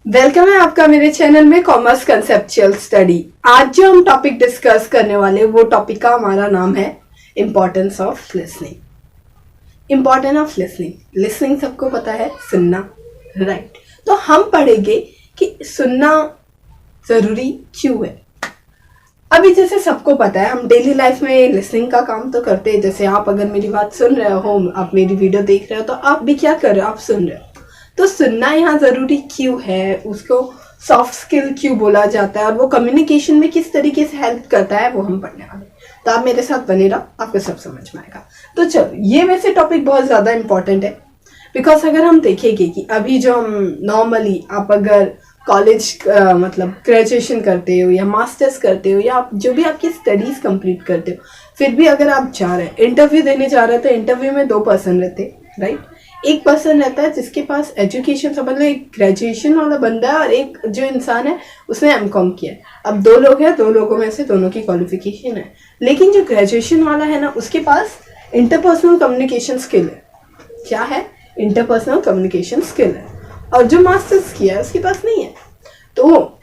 Welcome है आपका मेरे चैनल में कॉमर्स कंसेप्चुअल स्टडी। आज जो हम टॉपिक डिस्कस करने वाले वो टॉपिक का हमारा नाम है importance of listening. Importance of listening, listening सबको पता है, सुनना, राइट। तो हम पढ़ेंगे कि सुनना जरूरी क्यों है। अभी जैसे सबको पता है हम डेली लाइफ में लिसनिंग का काम तो करते हैं। जैसे आप अगर मेरी बात सुन रहे हो, आप मेरी वीडियो देख रहे हो, तो आप भी क्या कर रहे हो, आप सुन रहे हो। तो सुनना यहाँ जरूरी क्यों है, उसको सॉफ्ट स्किल क्यों बोला जाता है और वो कम्युनिकेशन में किस तरीके से हेल्प करता है, वो हम पढ़ने वाले। तो आप मेरे साथ बने रहो, आपको सब समझ में आएगा। तो चलो, ये वैसे टॉपिक बहुत ज़्यादा इंपॉर्टेंट है, बिकॉज अगर हम देखेंगे कि अभी जो हम नॉर्मली, आप अगर कॉलेज मतलब ग्रेजुएशन करते हो या मास्टर्स करते हो या आप जो भी आपकी स्टडीज़ कंप्लीट करते हो, फिर भी अगर आप जा रहे हैं इंटरव्यू देने जा रहे हैं, तो इंटरव्यू में दो पर्सन रहते हैं, राइट। एक पर्सन रहता है जिसके पास एजुकेशन, समझ लो एक ग्रेजुएशन वाला बंदा है और एक जो इंसान है उसने एमकॉम किया है। अब दो लोग हैं, दो लोगों में से दोनों की क्वालिफिकेशन है, लेकिन जो ग्रेजुएशन वाला है ना, उसके पास इंटरपर्सनल कम्युनिकेशन स्किल है। क्या है? इंटरपर्सनल कम्युनिकेशन स्किल है। और जो मास्टर्स किया है उसके पास नहीं है। तो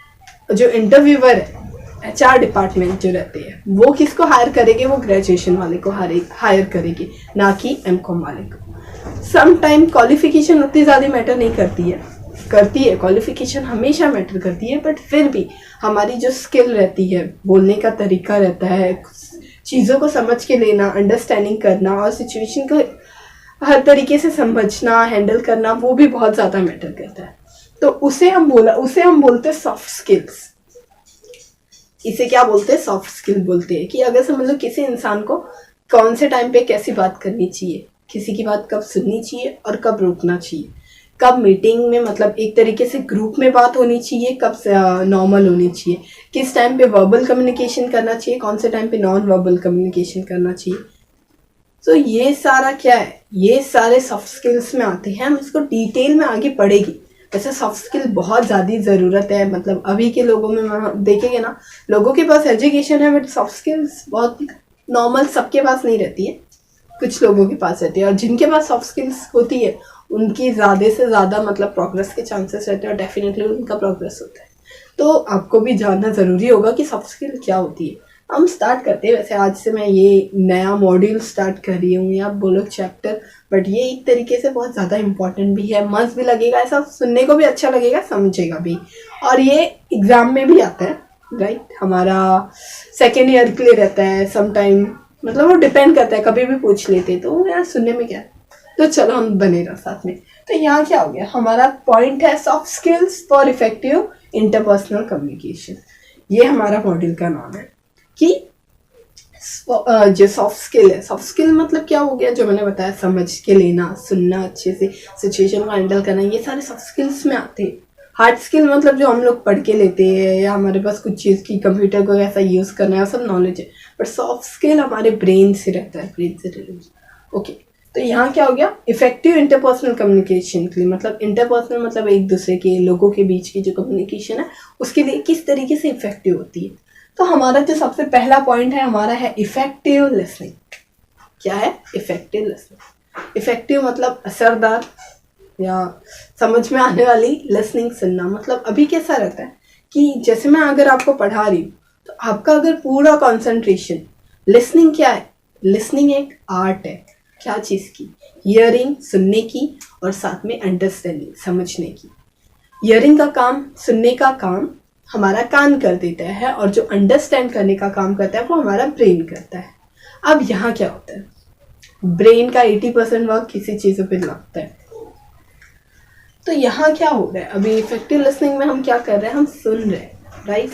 जो इंटरव्यूअर है, HR डिपार्टमेंट जो रहते हैं, वो किसको हायर करेंगे? वो ग्रेजुएशन वाले को हायर करेगी, ना कि एमकॉम वाले को। सम टाइम क्वालिफिकेशन उतनी ज़्यादा मैटर नहीं करती है, क्वालिफिकेशन हमेशा मैटर करती है, बट फिर भी हमारी जो स्किल रहती है, बोलने का तरीका रहता है, चीज़ों को समझ के लेना, अंडरस्टैंडिंग करना और सिचुएशन को हर तरीके से समझना, हैंडल करना, वो भी बहुत ज़्यादा मैटर करता है। तो उसे हम बोलते हैं सॉफ्ट स्किल्स। इसे क्या बोलते हैं? सॉफ्ट स्किल बोलते हैं। कि अगर समझ लो किसी इंसान को कौन से टाइम पे कैसी बात करनी चाहिए, किसी की बात कब सुननी चाहिए और कब रुकना चाहिए, कब मीटिंग में मतलब एक तरीके से ग्रुप में बात होनी चाहिए, कब नॉर्मल होनी चाहिए, किस टाइम पे वर्बल कम्युनिकेशन करना चाहिए, कौन से टाइम पे नॉन वर्बल कम्युनिकेशन करना चाहिए। तो ये सारा क्या है? ये सारे सॉफ्ट स्किल्स में आते हैं। हम इसको डिटेल में आगे पढ़ेंगे। वैसे सॉफ्ट स्किल बहुत ज़्यादा ज़रूरत है, मतलब अभी के लोगों में देखेंगे ना, लोगों के पास एजुकेशन है बट सॉफ्ट स्किल्स बहुत नॉर्मल सबके पास नहीं रहती है, कुछ लोगों के पास रहती है। और जिनके पास सॉफ्ट स्किल्स होती है उनकी ज़्यादा से ज़्यादा मतलब प्रोग्रेस के चांसेस रहते हैं और डेफिनेटली उनका प्रोग्रेस होता है। तो आपको भी जानना ज़रूरी होगा कि सॉफ्ट स्किल क्या होती है। हम स्टार्ट करते हैं। वैसे आज से मैं ये नया मॉड्यूल स्टार्ट कर रही हूँ, या बोलो चैप्टर, बट ये एक तरीके से बहुत ज़्यादा इंपॉर्टेंट भी है, मस्त भी लगेगा, ऐसा सुनने को भी अच्छा लगेगा, समझेगा भी, और ये एग्ज़ाम में भी आता है, राइट। हमारा सेकेंड ईयर के लिए रहता है समटाइम, मतलब वो डिपेंड करता है, कभी भी पूछ लेते, तो यार सुनने में क्या है। तो चलो हम बने रहो साथ में। तो यहाँ क्या हो गया, हमारा पॉइंट है soft skills for effective interpersonal communication. ये हमारा मॉड्यूल का नाम है कि जो सॉफ्ट स्किल है, सॉफ्ट स्किल मतलब क्या हो गया, जो मैंने बताया, समझ के लेना, सुनना, अच्छे से सिचुएशन को हैंडल करना, ये सारे सॉफ्ट स्किल्स में आते हैं। हार्ड स्किल मतलब जो हम लोग पढ़ के लेते हैं, या हमारे पास कुछ चीज़ की कंप्यूटर को कैसा यूज़ करना है, सब नॉलेज है, बट सॉफ्ट स्किल हमारे ब्रेन से रहता है, ब्रेन से रिलेटेड। ओके, तो यहाँ क्या हो गया, इफेक्टिव इंटरपर्सनल कम्युनिकेशन के लिए, मतलब इंटरपर्सनल मतलब एक दूसरे के लोगों के बीच की जो कम्युनिकेशन है उसके लिए किस तरीके से इफेक्टिव होती है। तो हमारा जो सबसे पहला पॉइंट है हमारा है इफेक्टिव लिसनिंग। क्या है? Effective listening. इफेक्टिव मतलब असरदार या समझ में आने वाली, लिसनिंग सुनना। मतलब अभी कैसा रहता है कि जैसे मैं अगर आपको पढ़ा रही हूँ, तो आपका अगर पूरा कंसंट्रेशन, लिसनिंग क्या है? लिसनिंग एक आर्ट है। क्या चीज़ की? हियरिंग, सुनने की, और साथ में अंडरस्टैंडिंग, समझने की। हियरिंग का काम, सुनने का काम हमारा कान कर देता है, और जो अंडरस्टैंड करने का काम करता है वो हमारा ब्रेन करता है। अब यहाँ क्या होता है, ब्रेन का 80% वर्क किसी चीज़ों पे लगता है। तो यहाँ क्या हो रहा है, अभी इफेक्टिव लिसनिंग में हम क्या कर रहे हैं, हम सुन रहे हैं, राइट।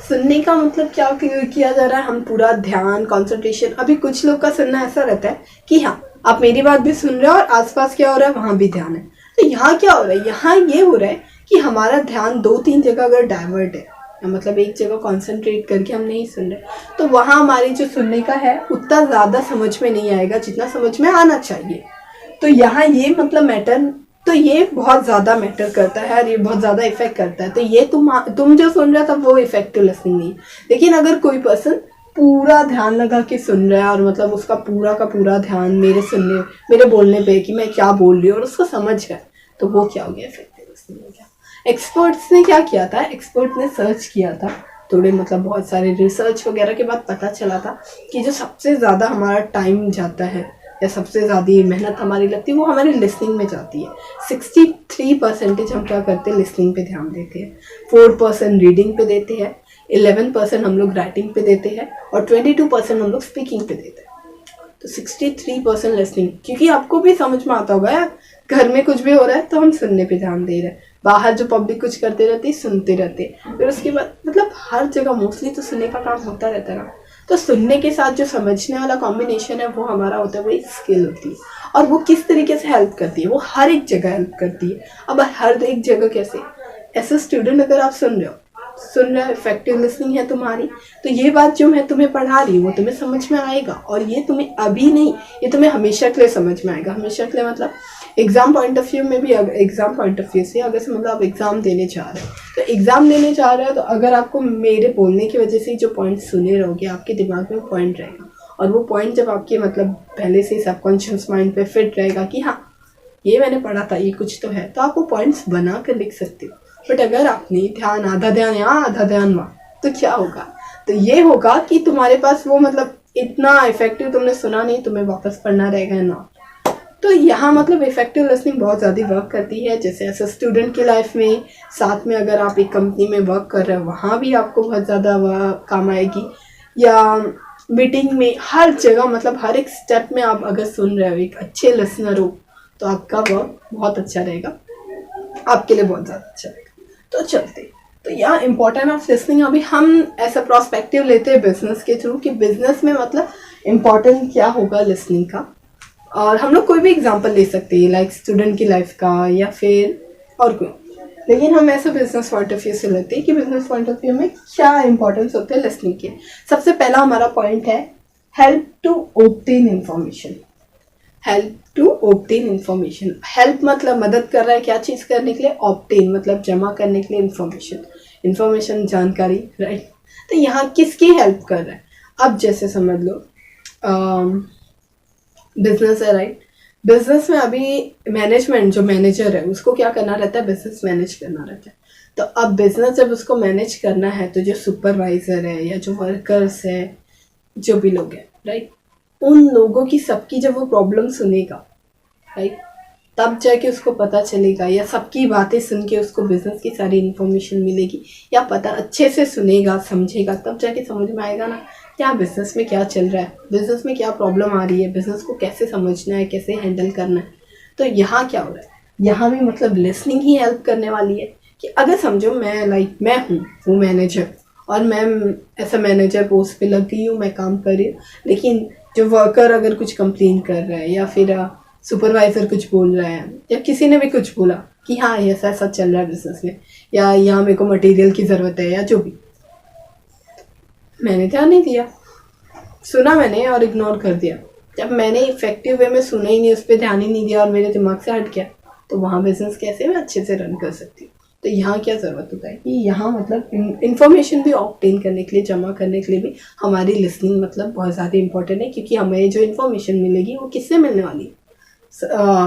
सुनने का मतलब क्या किया जा रहा है, हम पूरा ध्यान, कंसंट्रेशन। अभी कुछ लोग का सुनना ऐसा रहता है कि हाँ, आप मेरी बात भी सुन रहे हो और आसपास क्या हो रहा है वहाँ भी ध्यान है। तो यहाँ क्या हो रहा है, यहाँ ये हो रहा है कि हमारा ध्यान 2-3 जगह अगर डाइवर्ट है, मतलब एक जगह कंसंट्रेट करके हम नहीं सुन रहे, तो वहाँ हमारी जो सुनने का है उतना ज़्यादा समझ में नहीं आएगा जितना समझ में आना चाहिए। तो यहाँ ये मतलब मैटर, तो ये बहुत ज़्यादा मैटर करता है और ये बहुत ज़्यादा इफेक्ट करता है। तो ये तुम जो सुन रहे हो तब वो इफेक्टिव लिसनिंग नहीं है। लेकिन अगर कोई पर्सन पूरा ध्यान लगा के सुन रहा है और मतलब उसका पूरा का पूरा ध्यान मेरे बोलने पे कि मैं क्या बोल रही हूँ और उसको समझ रहा है, तो वो क्या हो गया, इफेक्टिव लिसनिंग हो गया। एक्सपर्ट्स ने क्या किया था, एक्सपर्ट ने सर्च किया था थोड़े, मतलब बहुत सारे रिसर्च वगैरह के बाद पता चला था कि जो सबसे ज़्यादा हमारा टाइम जाता है या सबसे ज़्यादा मेहनत हमारी लगती है वो हमारी लिसनिंग में जाती है। 63% हम क्या करते हैं, लिसनिंग पे ध्यान देते हैं, 4% रीडिंग पे देते हैं, 11% हम लोग राइटिंग पे देते हैं और 22% हम लोग स्पीकिंग पे देते हैं। तो 63% लिसनिंग, क्योंकि आपको भी समझ में आता होगा यार, घर में कुछ भी हो रहा है तो हम सुनने पे ध्यान दे रहे हैं, बाहर जो पब्लिक कुछ करते रहती है सुनते रहते हैं, फिर उसके बाद मतलब हर जगह मोस्टली तो सुनने का काम होता रहता है ना। तो सुनने के साथ जो समझने वाला कॉम्बिनेशन है वो हमारा होता है, वही स्किल होती है। और वो किस तरीके से हेल्प करती है, वो हर एक जगह हेल्प करती है। अब हर एक जगह कैसे, एज अ स्टूडेंट अगर आप सुन रहे हो, इफेक्टिव लिसनिंग है तुम्हारी, तो ये बात जो मैं तुम्हें पढ़ा रही हूँ वो तुम्हें समझ में आएगा, और ये तुम्हें अभी नहीं, ये तुम्हें हमेशा के लिए समझ में आएगा। हमेशा के लिए मतलब एग्जाम पॉइंट ऑफ व्यू में भी, एग्जाम पॉइंट ऑफ व्यू से अगर से मतलब आप एग्जाम देने जा रहे हो, तो एग्जाम देने जा रहे हो तो अगर आपको मेरे बोलने की वजह से जो पॉइंट सुने रहोगे, आपके दिमाग में वो पॉइंट रहेगा, और वो पॉइंट जब आपके मतलब पहले से सबकॉन्शियस माइंड पे फिट रहेगा कि हाँ ये मैंने पढ़ा था, ये कुछ तो है, तो आप वो पॉइंट्स बना कर लिख सकते हो। बट अगर आपने ध्यान, आधा ध्यान यहाँ आधा ध्यान वहाँ, तो क्या होगा, तो ये होगा कि तुम्हारे पास वो मतलब इतना इफेक्टिव तुमने सुना नहीं, तुम्हें वापस पढ़ना रहेगा ना। तो यहाँ मतलब इफेक्टिव लिसनिंग बहुत ज़्यादा वर्क करती है। जैसे ऐसे स्टूडेंट की लाइफ में, साथ में अगर आप एक कंपनी में वर्क कर रहे हो वहाँ भी आपको बहुत ज़्यादा वह काम आएगी, या मीटिंग में, हर जगह मतलब हर एक स्टेप में आप अगर सुन रहे हो, एक अच्छे लिसनर हो, तो आपका वर्क बहुत अच्छा रहेगा, आपके लिए बहुत ज़्यादा अच्छा रहेगा। तो चलते, तो यहाँ इम्पोर्टेंट ऑफ लिसनिंग अभी हम ऐसा प्रोस्पेक्टिव लेते हैं बिजनेस के थ्रू कि बिजनेस में मतलब इम्पोर्टेंट क्या होगा लिसनिंग का। और हम लोग कोई भी एग्जांपल ले सकते हैं, लाइक स्टूडेंट की लाइफ का या फिर और कोई, लेकिन हम ऐसा बिजनेस पॉइंट ऑफ व्यू से लेते हैं कि बिजनेस पॉइंट ऑफ व्यू में क्या इंपॉर्टेंस होते हैं लिसनिंग के। सबसे पहला हमारा पॉइंट है help to obtain information. Help to obtain information, help मतलब मदद कर रहा है क्या चीज़ करने के लिए, ऑब्टेन मतलब जमा करने के लिए इंफॉर्मेशन, इंफॉर्मेशन जानकारी, राइट। तो यहाँ किसकी हेल्प कर रहा है, अब जैसे समझ लो बिजनेस है, राइट। बिजनेस में अभी मैनेजमेंट, जो मैनेजर है उसको क्या करना रहता है, बिजनेस मैनेज करना रहता है। तो अब बिजनेस जब उसको मैनेज करना है, तो जो सुपरवाइजर है या जो वर्कर्स है, जो भी लोग हैं, राइट, उन लोगों की सबकी जब वो प्रॉब्लम सुनेगा, राइट, तब जाके उसको पता चलेगा, या सबकी बातें सुन के उसको बिजनेस की सारी इन्फॉर्मेशन मिलेगी, या पता अच्छे से सुनेगा समझेगा, तब जाके समझ में आएगा ना क्या बिजनेस में क्या चल रहा है, बिजनेस में क्या प्रॉब्लम आ रही है, बिजनेस को कैसे समझना है, कैसे हैंडल करना है। तो यहाँ क्या हो रहा है, यहाँ भी मतलब लिसनिंग ही हेल्प करने वाली है। कि अगर समझो मैं हूँ मैनेजर, और मैं ऐसा मैनेजर पोस्ट पे लग गई हूँ, मैं काम कर रही हूँ, लेकिन जो वर्कर अगर कुछ कंप्लेन कर रहा है, या फिर सुपरवाइजर कुछ बोल रहा है, या किसी ने भी कुछ बोला कि हाँ ऐसा ऐसा चल रहा है बिजनेस में, या यहाँ मेरे को मटेरियल की ज़रूरत है, या जो भी, मैंने ध्यान नहीं दिया, सुना मैंने और इग्नोर कर दिया। जब मैंने इफेक्टिव वे में सुना ही नहीं, उस पर ध्यान ही नहीं दिया और मेरे दिमाग से हट गया, तो वहाँ बिजनेस कैसे मैं अच्छे से रन कर सकती हूँ। तो यहाँ क्या ज़रूरत होता है कि यहाँ मतलब इन्फॉर्मेशन भी ऑब्टेन करने के लिए, जमा करने के लिए भी हमारी लिसनिंग मतलब बहुत ज़्यादा इंपॉर्टेंट है, क्योंकि हमें जो इन्फॉर्मेशन मिलेगी वो किससे मिलने वाली है,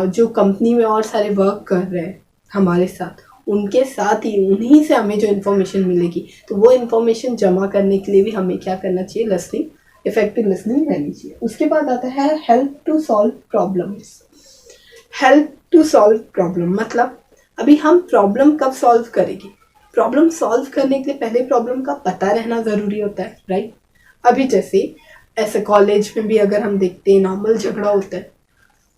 जो कंपनी में और सारे वर्क कर रहे हैं हमारे साथ, उनके साथ ही, उन्हीं से हमें जो इन्फॉर्मेशन मिलेगी। तो वो इन्फॉर्मेशन जमा करने के लिए भी हमें क्या करना चाहिए, लिसनिंग, इफेक्टिव लिसनिंग रहनी चाहिए। उसके बाद आता है help to solve problems. Help to solve problem मतलब अभी हम प्रॉब्लम कब सॉल्व करेंगे, प्रॉब्लम सॉल्व करने के लिए पहले प्रॉब्लम का पता रहना ज़रूरी होता है, राइट। अभी जैसे ऐसे कॉलेज में भी अगर हम देखते हैं नॉर्मल झगड़ा होता है,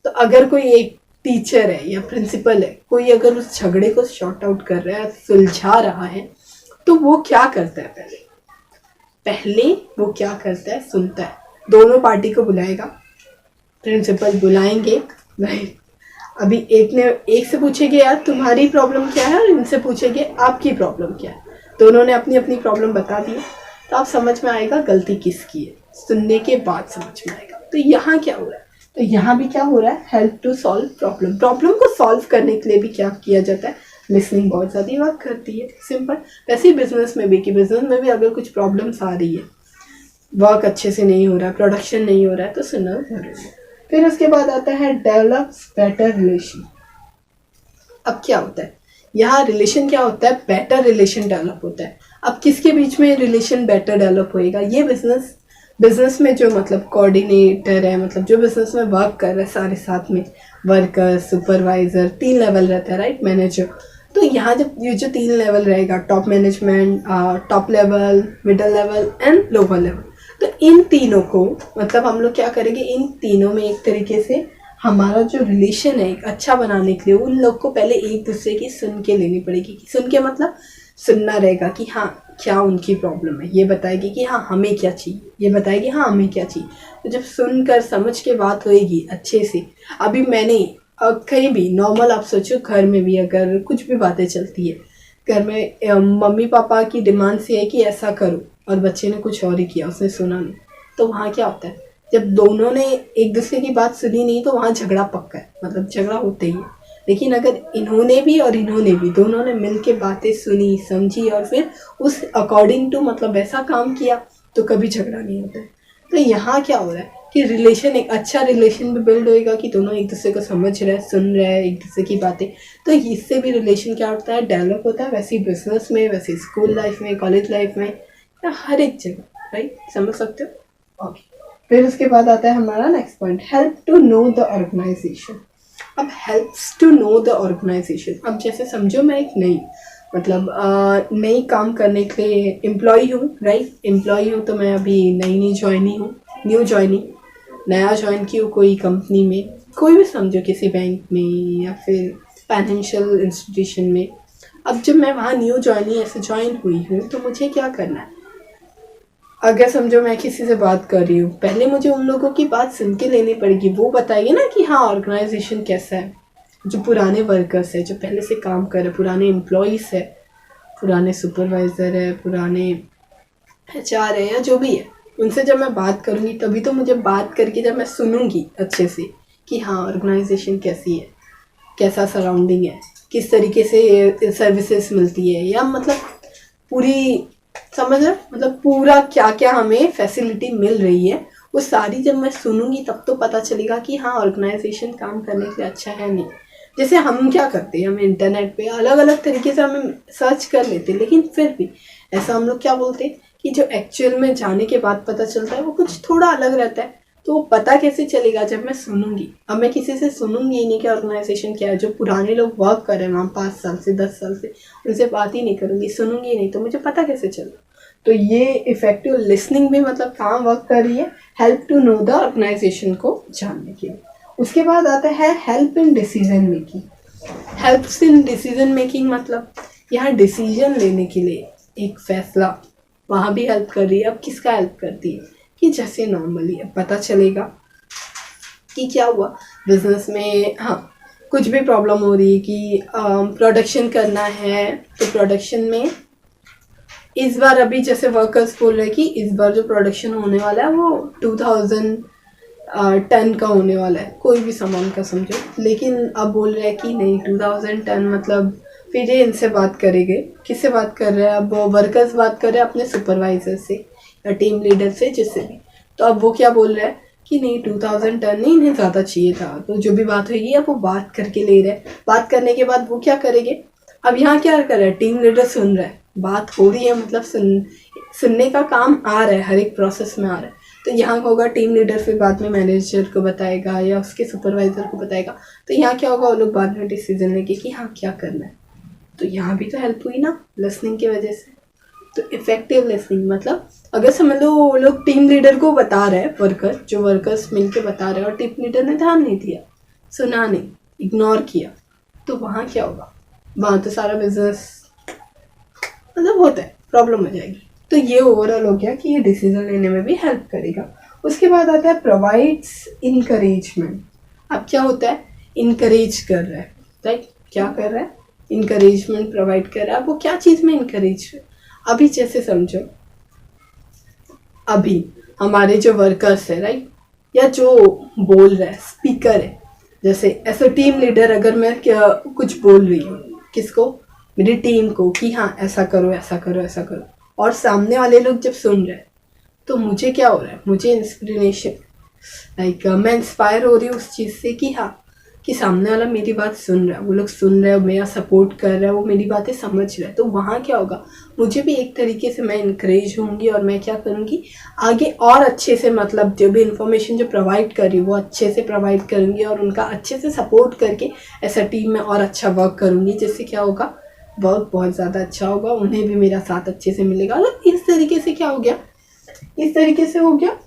तो अगर कोई एक टीचर है या प्रिंसिपल है, कोई अगर उस झगड़े को सॉर्ट आउट कर रहा है, सुलझा रहा है, तो वो क्या करता है, पहले वो क्या करता है, सुनता है, दोनों पार्टी को बुलाएगा, प्रिंसिपल बुलाएंगे, राइट। अभी एक से पूछेंगे यार तुम्हारी प्रॉब्लम क्या है, और इनसे पूछेंगे आपकी प्रॉब्लम क्या है, दोनों ने अपनी अपनी प्रॉब्लम बता दी, तो आप समझ में आएगा गलती किसकी है, सुनने के बाद समझ में आएगा। तो यहाँ क्या हो रहा है, तो यहाँ भी क्या हो रहा है, help to solve problem. Problem को सॉल्व करने के लिए भी क्या किया जाता है, लिसनिंग बहुत ज़्यादा वर्क करती है, सिंपल। वैसे ही बिजनेस में भी, कि बिजनेस में भी अगर कुछ प्रॉब्लम्स आ रही है, वर्क अच्छे से नहीं हो रहा है, प्रोडक्शन नहीं हो रहा है, तो सुनना जरूरी है। फिर उसके बाद आता है डेवलप्स बेटर रिलेशन। अब क्या होता है यहाँ रिलेशन क्या होता है, बेटर रिलेशन डेवलप होता है। अब किसके बीच में रिलेशन बेटर डेवलप होएगा, ये बिजनेस में जो मतलब कोऑर्डिनेटर है, मतलब जो बिजनेस में वर्क कर रहे हैं सारे साथ में, वर्कर, सुपरवाइजर, 3 लेवल रहता है राइट, मैनेजर। तो यहाँ जब ये जो 3 लेवल रहेगा, top management, top level, middle level and lower level, तो इन तीनों को मतलब हम लोग क्या करेंगे, इन तीनों में एक तरीके से हमारा जो रिलेशन है एक अच्छा बनाने के लिए उन लोग को पहले एक दूसरे की सुन के लेनी पड़ेगी। सुन के मतलब सुनना रहेगा कि हाँ क्या उनकी प्रॉब्लम है, ये बताएगी कि हाँ हमें क्या चाहिए, ये बताएगी हाँ हमें क्या चाहिए। तो जब सुनकर समझ के बात होएगी अच्छे से, अभी मैंने कहीं भी नॉर्मल आप सोचो, घर में भी अगर कुछ भी बातें चलती है, घर में मम्मी पापा की डिमांड से है कि ऐसा करो और बच्चे ने कुछ और ही किया, उसने सुना नहीं, तो वहाँ क्या होता है, जब दोनों ने एक दूसरे की बात सुनी नहीं तो वहाँ झगड़ा पक्का है, मतलब झगड़ा होते ही है। लेकिन अगर इन्होंने भी और इन्होंने भी दोनों ने मिल के बातें सुनी समझी और फिर उस अकॉर्डिंग टू मतलब ऐसा काम किया, तो कभी झगड़ा नहीं होता है। तो यहाँ क्या हो रहा है कि रिलेशन, एक अच्छा रिलेशन भी बिल्ड होएगा कि दोनों एक दूसरे को समझ रहे हैं, सुन रहे हैं एक दूसरे की बातें, तो इससे भी रिलेशन क्या होता है, डेवलप होता है। वैसे ही बिजनेस में, वैसे स्कूल लाइफ में, कॉलेज लाइफ में, या हर एक जगह, राइट, समझ सकते हो। ओके, फिर उसके बाद आता है हमारा next point, help to know the organisation. अब helps to know the organisation, अब जैसे समझो मैं एक नई नई काम करने के लिए एम्प्लॉई हूँ, राइट, एम्प्लॉई हूँ, तो मैं अभी न्यू ज्वाइनिंग, नया ज्वाइन की हूँ कोई कंपनी में, कोई भी समझो किसी बैंक में या फिर फाइनेंशियल इंस्टीट्यूशन में। अब जब मैं वहाँ न्यू ज्वाइन हुई हूँ तो मुझे क्या करना है, अगर समझो मैं किसी से बात कर रही हूँ, पहले मुझे उन लोगों की बात सुन के लेनी पड़ेगी, वो बताइए ना कि हाँ ऑर्गेनाइजेशन कैसा है, जो पुराने वर्कर्स है, जो पहले से काम कर रहे, पुराने एम्प्लॉयज़ है, पुराने सुपरवाइज़र है, पुराने HR है, या जो भी है, उनसे जब मैं बात करूँगी तभी तो मुझे बात करके जब मैं सुनूंगी अच्छे से कि हाँ ऑर्गेनाइजेशन कैसी है, कैसा सराउंडिंग है, किस तरीके से सर्विसेज मिलती है, या मतलब पूरी समझ रहे, मतलब पूरा क्या क्या हमें फैसिलिटी मिल रही है, वो सारी जब मैं सुनूंगी तब तो पता चलेगा कि हाँ ऑर्गेनाइजेशन काम करने के लिए अच्छा है नहीं। जैसे हम क्या करते हैं, हम इंटरनेट पे अलग अलग तरीके से हमें सर्च कर लेते हैं, लेकिन फिर भी ऐसा हम लोग क्या बोलते हैं कि जो एक्चुअल में जाने के बाद पता चलता है वो कुछ थोड़ा अलग रहता है। तो वो पता कैसे चलेगा, जब मैं सुनूंगी। अब मैं किसी से सुनूंगी ही नहीं कि ऑर्गेनाइजेशन क्या है, जो पुराने लोग वर्क कर रहे हैं वहाँ 5 साल से 10 साल से, उनसे बात ही नहीं करूंगी, सुनूंगी ही नहीं, तो मुझे पता कैसे चलेगा। तो ये इफेक्टिव लिसनिंग भी मतलब काम वर्क कर रही है, help to know the organisation को जानने के लिए। उसके बाद आता है help in decision making. Helps in decision making मतलब यहाँ डिसीजन लेने के लिए एक फैसला, वहाँ भी हेल्प कर रही है। अब किसका हेल्प करती है कि जैसे नॉर्मली अब पता चलेगा कि क्या हुआ बिजनेस में, हाँ कुछ भी प्रॉब्लम हो रही है कि प्रोडक्शन करना है, तो प्रोडक्शन में इस बार अभी जैसे वर्कर्स बोल रहे हैं कि इस बार जो प्रोडक्शन होने वाला है वो 2000 टन का होने वाला है, कोई भी सामान का समझो, लेकिन अब बोल रहे हैं कि नहीं 2000 टन मतलब, फिर ये इनसे बात करेंगे, किससे बात कर रहे हैं, अब वर्कर्स बात कर रहे हैं अपने सुपरवाइजर से या टीम लीडर से, जिससे भी। तो अब वो क्या बोल रहे हैं कि नहीं 2000 टन नहीं, इन्हें ज़्यादा चाहिए था, तो जो भी बात होगी अब वो बात करके ले रहे हैं। बात करने के बाद वो क्या करेंगे, अब यहाँ क्या कर रहा है, टीम लीडर सुन रहा है, बात हो रही है, मतलब सुनने का काम आ रहा है, हर एक प्रोसेस में आ रहा है। तो यहाँ होगा टीम लीडर, फिर बाद में मैनेजर को बताएगा या उसके सुपरवाइजर को बताएगा। तो यहाँ क्या होगा, वो लोग बाद में डिसीजन लेंगे कि हाँ क्या करना है। तो यहाँ भी तो हेल्प हुई ना लिसनिंग की वजह से। तो इफेक्टिव लिसनिंग मतलब अगर समझ लो वो लोग टीम लीडर को बता रहे हैं, वर्कर्स मिल के बता रहे हैं और टीम लीडर ने ध्यान नहीं दिया, सुना नहीं, इग्नोर किया, तो वहाँ क्या होगा, वहाँ तो सारा बिजनेस मतलब होता है, प्रॉब्लम हो जाएगी। तो ये ओवरऑल हो गया कि ये डिसीजन लेने में भी हेल्प करेगा। उसके बाद आता है प्रोवाइड्स इनकरेजमेंट। अब क्या होता है, इनकरेज कर रहा है, राइट, क्या कर रहा है, इनकरेजमेंट प्रोवाइड कर रहा है। वो क्या चीज़ में इनकरेज, अभी जैसे समझो, अभी हमारे जो वर्कर्स है, राइट, या जो बोल रहा है स्पीकर है, जैसे एज अ टीम लीडर अगर मैं क्या कुछ बोल रही हूँ, किसको, मेरी टीम को, कि हाँ ऐसा करो ऐसा करो ऐसा करो, और सामने वाले लोग जब सुन रहे हैं तो मुझे क्या हो रहा है, मुझे इंस्पिरेशन, लाइक मैं इंस्पायर हो रही हूँ उस चीज़ से कि हाँ कि सामने वाला मेरी बात सुन रहा है, वो लोग सुन रहे हैं, मेरा सपोर्ट कर रहा है, वो मेरी बातें समझ रहा है, तो वहाँ क्या होगा, मुझे भी एक तरीके से मैं इनकरेज होंगी और मैं क्या करूँगी आगे और अच्छे से, मतलब जो भी इन्फॉर्मेशन जो प्रोवाइड कर रही हूँ वो अच्छे से प्रोवाइड करूँगी और उनका अच्छे से सपोर्ट करके ऐसा टीम में और अच्छा वर्क करूँगी, जिससे क्या होगा, वर्क बहुत ज़्यादा अच्छा होगा, उन्हें भी मेरा साथ अच्छे से मिलेगा। तो इस तरीके से क्या हो गया, इस तरीके से हो गया,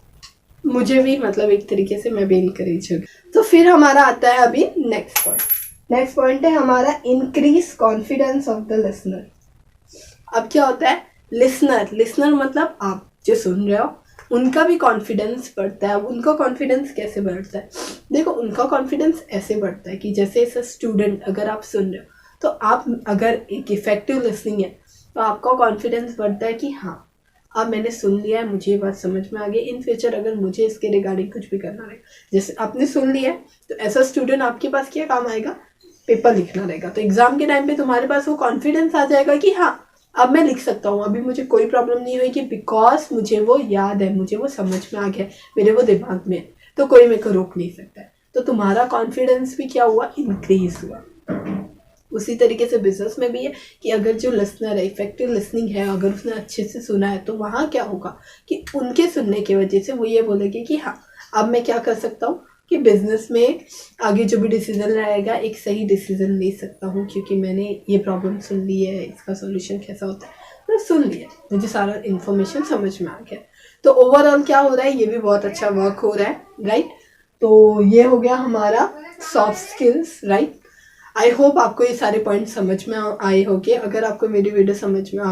मुझे भी मतलब एक तरीके से मैं भी इनकरेज हो गई। तो फिर हमारा आता है अभी नेक्स्ट पॉइंट। नेक्स्ट पॉइंट है हमारा increase confidence of the listener. अब क्या होता है, लिसनर मतलब आप जो सुन रहे हो उनका भी कॉन्फिडेंस बढ़ता है। उनका कॉन्फिडेंस कैसे बढ़ता है, देखो उनका कॉन्फिडेंस ऐसे बढ़ता है कि जैसे एज अ स्टूडेंट अगर आप सुन रहे हो तो आप अगर एक इफेक्टिव लिसनिंग है तो आपका कॉन्फिडेंस बढ़ता है कि हाँ अब मैंने सुन लिया है, मुझे ये बात समझ में आ गई, इन फ्यूचर अगर मुझे इसके रिगार्डिंग कुछ भी करना रहेगा, जैसे आपने सुन लिया है तो ऐसा स्टूडेंट आपके पास क्या काम आएगा, पेपर लिखना रहेगा, तो एग्जाम के टाइम पे तुम्हारे पास वो कॉन्फिडेंस आ जाएगा कि हाँ अब मैं लिख सकता हूँ, अभी मुझे कोई प्रॉब्लम नहीं होगी, बिकॉज मुझे वो याद है, मुझे वो समझ में आ गया, मेरे वो दिमाग में है, तो कोई मेरे को रोक नहीं सकता है। तो तुम्हारा कॉन्फिडेंस भी क्या हुआ, इंक्रीज हुआ। उसी तरीके से बिजनेस में भी है कि अगर जो लिसनर है, इफेक्टिव लिसनिंग है, अगर उसने अच्छे से सुना है तो वहाँ क्या होगा कि उनके सुनने की वजह से वो ये बोलेंगे कि हाँ अब मैं क्या कर सकता हूँ कि बिजनेस में आगे जो भी डिसीजन रहेगा एक सही डिसीजन ले सकता हूँ, क्योंकि मैंने ये प्रॉब्लम सुन ली है, इसका सोल्यूशन कैसा होता है मैं सुन लिया, मुझे सारा इन्फॉर्मेशन समझ में आ गया। तो ओवरऑल क्या हो रहा है, ये भी बहुत अच्छा वर्क हो रहा है, राइट। तो ये हो गया हमारा soft skills, right. I hope आपको ये सारे पॉइंट समझ में आए होंगे। अगर आपको मेरी वीडियो समझ में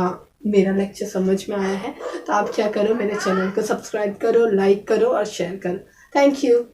मेरा लेक्चर समझ में आया है तो आप क्या करो, मेरे चैनल को सब्सक्राइब करो, लाइक करो और शेयर करो। Thank you.